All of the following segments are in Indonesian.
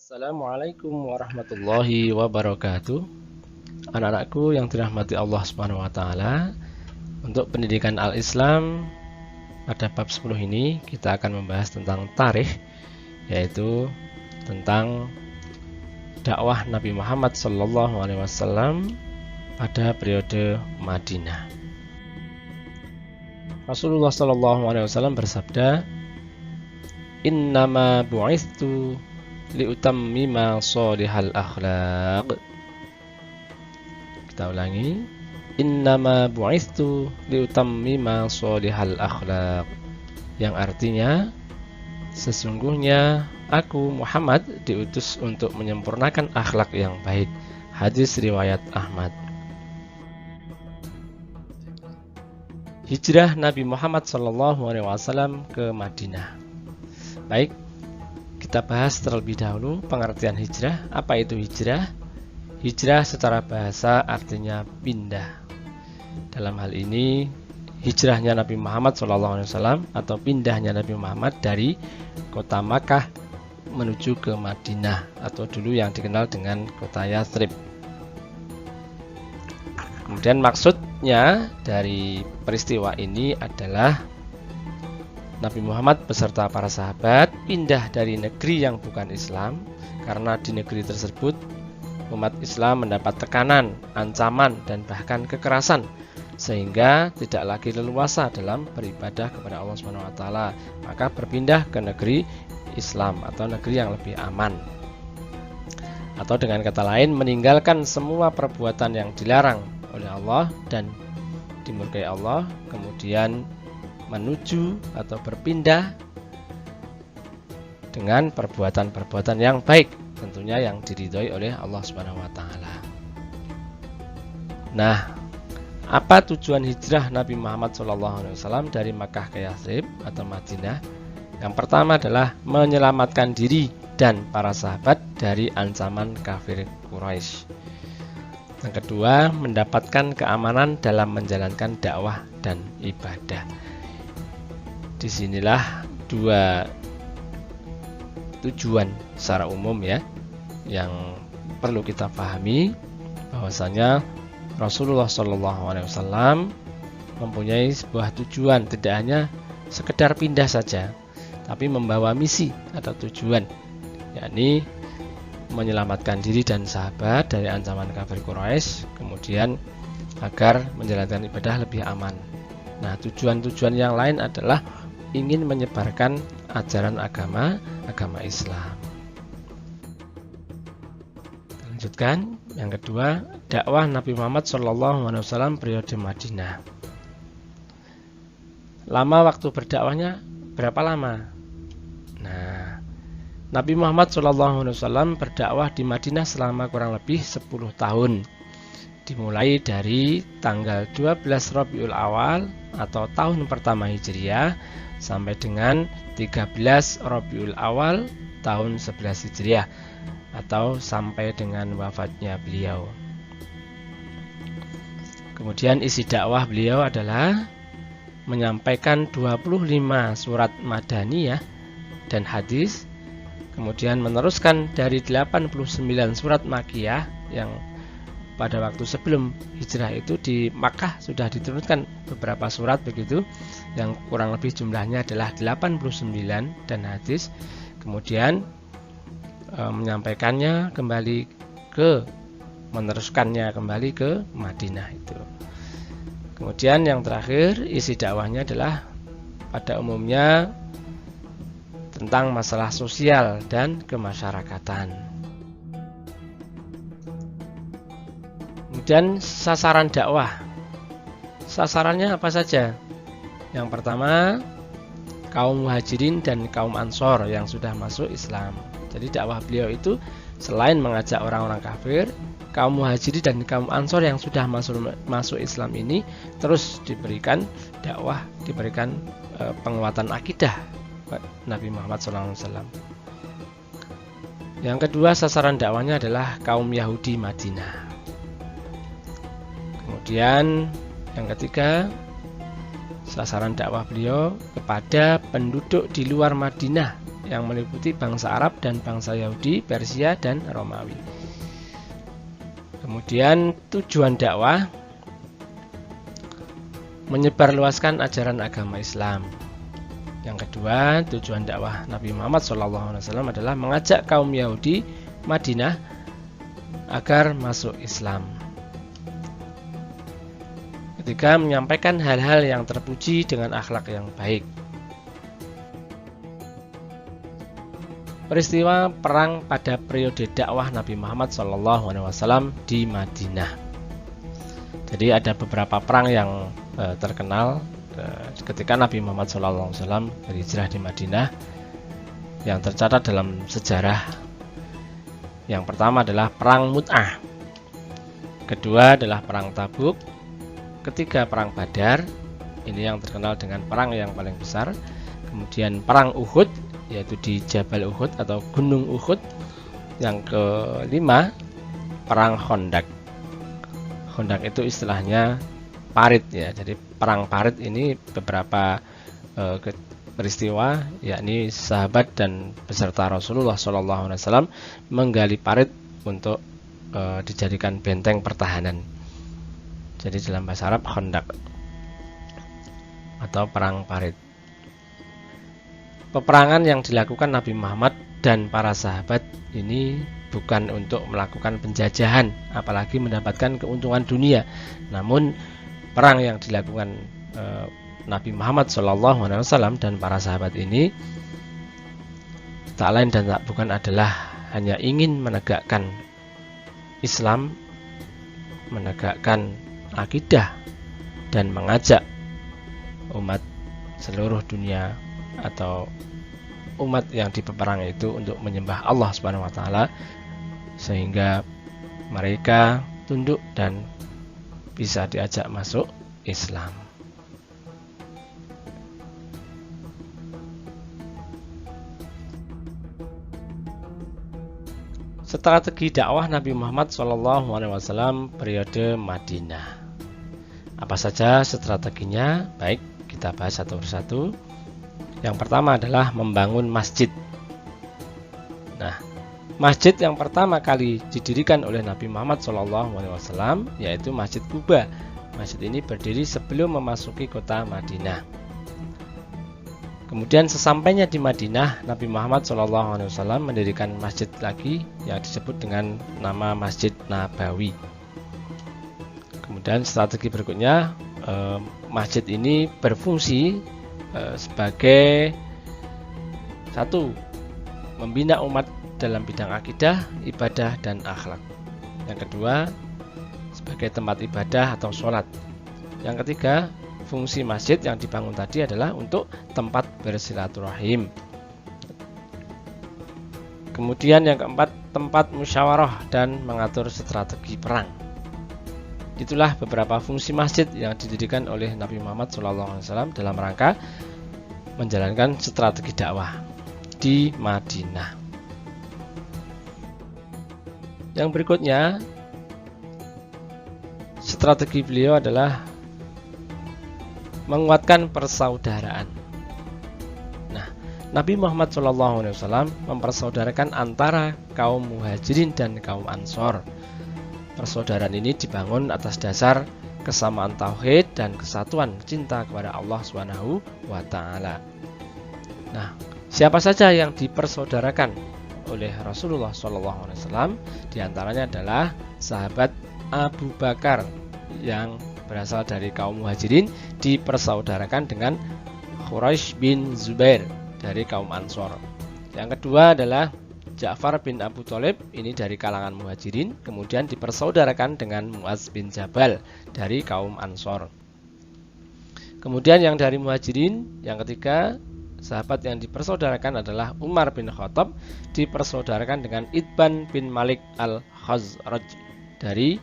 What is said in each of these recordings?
Assalamualaikum warahmatullahi wabarakatuh. Anak-anakku yang dirahmati Allah Subhanahu wa taala, untuk pendidikan Al-Islam pada bab 10 ini kita akan membahas tentang tarikh, yaitu tentang dakwah Nabi Muhammad SAW pada periode Madinah. Rasulullah SAW bersabda, "Innama bu'itstu liutammima sholihal akhlaq." Kita ulangi, "Innama bu'itstu liutammima sholihal akhlaq." Yang artinya, sesungguhnya aku Muhammad diutus untuk menyempurnakan akhlak yang baik. Hadis riwayat Ahmad. Hijrah Nabi Muhammad SAW ke Madinah. Baik, kita bahas terlebih dahulu pengertian hijrah. Apa itu hijrah? Hijrah secara bahasa artinya pindah. Dalam hal ini, hijrahnya Nabi Muhammad SAW atau pindahnya Nabi Muhammad dari kota Makkah menuju ke Madinah, atau dulu yang dikenal dengan kota Yathrib. Kemudian maksudnya dari peristiwa ini adalah Nabi Muhammad beserta para sahabat pindah dari negeri yang bukan Islam, karena di negeri tersebut umat Islam mendapat tekanan, ancaman, dan bahkan kekerasan, sehingga tidak lagi leluasa dalam beribadah kepada Allah SWT. Maka berpindah ke negeri Islam atau negeri yang lebih aman, atau dengan kata lain meninggalkan semua perbuatan yang dilarang oleh Allah dan dimurkai Allah, kemudian menuju atau berpindah dengan perbuatan-perbuatan yang baik, tentunya yang diridhoi oleh Allah Subhanahu wa taala. Nah, apa tujuan hijrah Nabi Muhammad SAW dari Makkah ke Yathrib atau Madinah? Yang pertama adalah menyelamatkan diri dan para sahabat dari ancaman kafir Quraisy. Yang kedua, mendapatkan keamanan dalam menjalankan dakwah dan ibadah. Disinilah dua tujuan secara umum ya, yang perlu kita pahami, bahwasanya Rasulullah SAW mempunyai sebuah tujuan, tidak hanya sekedar pindah saja, tapi membawa misi atau tujuan, yakni menyelamatkan diri dan sahabat dari ancaman kafir Quraisy, kemudian agar menjalankan ibadah lebih aman. Nah, tujuan-tujuan yang lain adalah ingin menyebarkan ajaran agama Islam. Lanjutkan, yang kedua, dakwah Nabi Muhammad SAW periode Madinah. Lama waktu berdakwahnya berapa lama? Nah, Nabi Muhammad SAW berdakwah di Madinah selama kurang lebih 10 tahun, dimulai dari tanggal 12 Rabiul Awal atau tahun pertama Hijriah sampai dengan 13 Rabiul Awal tahun 11 Hijriah, atau sampai dengan wafatnya beliau. Kemudian isi dakwah beliau adalah menyampaikan 25 surat Madaniyah dan hadis, kemudian meneruskan dari 89 surat Makkiyah yang pada waktu sebelum hijrah itu di Makkah sudah diturunkan beberapa surat begitu, yang kurang lebih jumlahnya adalah 89 dan hadis, kemudian meneruskannya kembali ke Madinah itu. Kemudian yang terakhir, isi dakwahnya adalah pada umumnya tentang masalah sosial dan kemasyarakatan. Kemudian sasaran dakwah. Sasarannya apa saja? Yang pertama, kaum muhajirin dan kaum ansor yang sudah masuk Islam. Jadi dakwah beliau itu selain mengajak orang-orang kafir, kaum muhajirin dan kaum ansor yang sudah masuk Islam ini terus diberikan dakwah, diberikan penguatan akidah Nabi Muhammad SAW. Yang kedua, sasaran dakwahnya adalah kaum Yahudi Madinah. Kemudian yang ketiga, sasaran dakwah beliau kepada penduduk di luar Madinah yang meliputi bangsa Arab dan bangsa Yahudi, Persia, dan Romawi. Kemudian tujuan dakwah menyebarluaskan ajaran agama Islam. Yang kedua, tujuan dakwah Nabi Muhammad SAW adalah mengajak kaum Yahudi Madinah agar masuk Islam. Ketiga, menyampaikan hal-hal yang terpuji dengan akhlak yang baik. Peristiwa perang pada periode dakwah Nabi Muhammad SAW di Madinah. Jadi ada beberapa perang yang terkenal ketika Nabi Muhammad SAW berhijrah di Madinah yang tercatat dalam sejarah. Yang pertama adalah perang Mut'ah, kedua adalah perang Tabuk, ketiga perang Badar, ini yang terkenal dengan perang yang paling besar. Kemudian perang Uhud, yaitu di Jabal Uhud atau Gunung Uhud. Yang kelima, perang Khandaq. Khandaq itu istilahnya parit ya. Jadi perang parit ini beberapa peristiwa, yakni sahabat dan beserta Rasulullah SAW menggali parit untuk dijadikan benteng pertahanan. Jadi dalam bahasa Arab Khandaq atau perang parit. Peperangan yang dilakukan Nabi Muhammad dan para sahabat ini bukan untuk melakukan penjajahan, apalagi mendapatkan keuntungan dunia. Namun perang yang dilakukan Nabi Muhammad SAW dan para sahabat ini tak lain dan tak bukan adalah hanya ingin menegakkan Islam, menegakkan akidah, dan mengajak umat seluruh dunia atau umat yang dipeperang itu untuk menyembah Allah Subhanahu wa taala sehingga mereka tunduk dan bisa diajak masuk Islam. Strategi dakwah Nabi Muhammad SAW periode Madinah. Apa saja strateginya? Baik, kita bahas satu persatu. Yang pertama adalah membangun masjid. Nah, masjid yang pertama kali didirikan oleh Nabi Muhammad SAW yaitu Masjid Quba. Masjid ini berdiri sebelum memasuki kota Madinah. Kemudian sesampainya di Madinah, Nabi Muhammad SAW mendirikan masjid lagi yang disebut dengan nama Masjid Nabawi. Kemudian strategi berikutnya, masjid ini berfungsi sebagai satu, membina umat dalam bidang akidah, ibadah, dan akhlak. Yang kedua, sebagai tempat ibadah atau sholat. Yang ketiga, fungsi masjid yang dibangun tadi adalah untuk tempat bersilaturahim. Kemudian yang keempat, tempat musyawarah dan mengatur strategi perang. Itulah beberapa fungsi masjid yang didirikan oleh Nabi Muhammad SAW dalam rangka menjalankan strategi dakwah di Madinah. Yang berikutnya, strategi beliau adalah menguatkan persaudaraan. Nah, Nabi Muhammad SAW mempersaudarakan antara kaum Muhajirin dan kaum Ansor. Persaudaraan ini dibangun atas dasar kesamaan tauhid dan kesatuan cinta kepada Allah Subhanahu wa taala. Nah, siapa saja yang dipersaudarakan oleh Rasulullah SAW? Di antaranya adalah sahabat Abu Bakar yang berasal dari kaum Muhajirin dipersaudarakan dengan Quraisy bin Zubair dari kaum Ansor. Yang kedua adalah Ja'far bin Abu Thalib, ini dari kalangan Muhajirin, kemudian dipersaudarakan dengan Muaz bin Jabal dari kaum Ansor. Kemudian yang dari Muhajirin, yang ketiga, sahabat yang dipersaudarakan adalah Umar bin Khattab, dipersaudarakan dengan Itban bin Malik al-Khazraj dari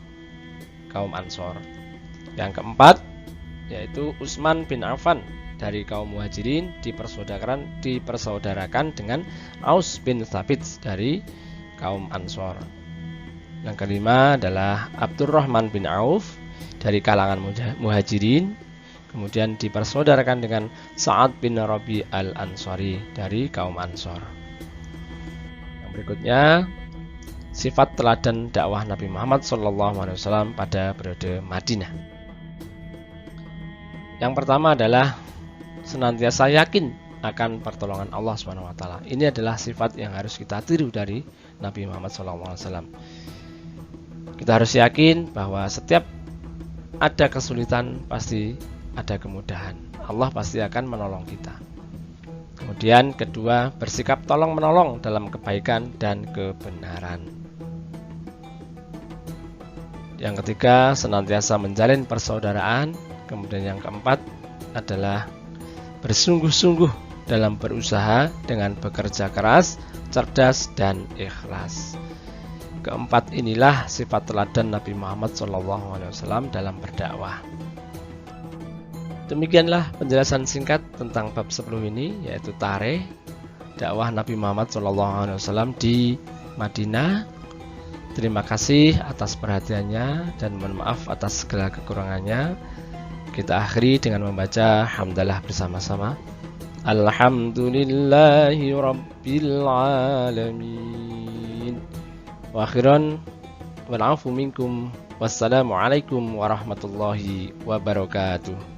kaum Ansor. Yang keempat, yaitu Utsman bin Affan dari kaum Muhajirin, dipersaudarakan dengan Aus bin Thabit dari kaum Ansor. Yang kelima adalah Abdurrahman bin Auf dari kalangan Muhajirin, kemudian dipersaudarakan dengan Sa'ad bin Rabi al-Ansari dari kaum Ansor. Yang berikutnya, sifat teladan dakwah Nabi Muhammad SAW pada periode Madinah. Yang pertama adalah senantiasa yakin akan pertolongan Allah SWT. Ini adalah sifat yang harus kita tiru dari Nabi Muhammad SAW. Kita harus yakin bahwa setiap ada kesulitan pasti ada kemudahan. Allah pasti akan menolong kita. Kemudian kedua, bersikap tolong menolong dalam kebaikan dan kebenaran. Yang ketiga, senantiasa menjalin persaudaraan. Kemudian yang keempat adalah bersungguh-sungguh dalam berusaha dengan bekerja keras, cerdas, dan ikhlas. Keempat inilah sifat teladan Nabi Muhammad SAW dalam berdakwah. Demikianlah penjelasan singkat tentang bab 10 ini, yaitu tarikh dakwah Nabi Muhammad SAW di Madinah. Terima kasih atas perhatiannya dan mohon maaf atas segala kekurangannya. Kita akhiri dengan membaca hamdalah bersama-sama. Alhamdulillahi Rabbil Alamin. Wa akhiran wal afu minkum. Wassalamualaikum warahmatullahi wabarakatuh.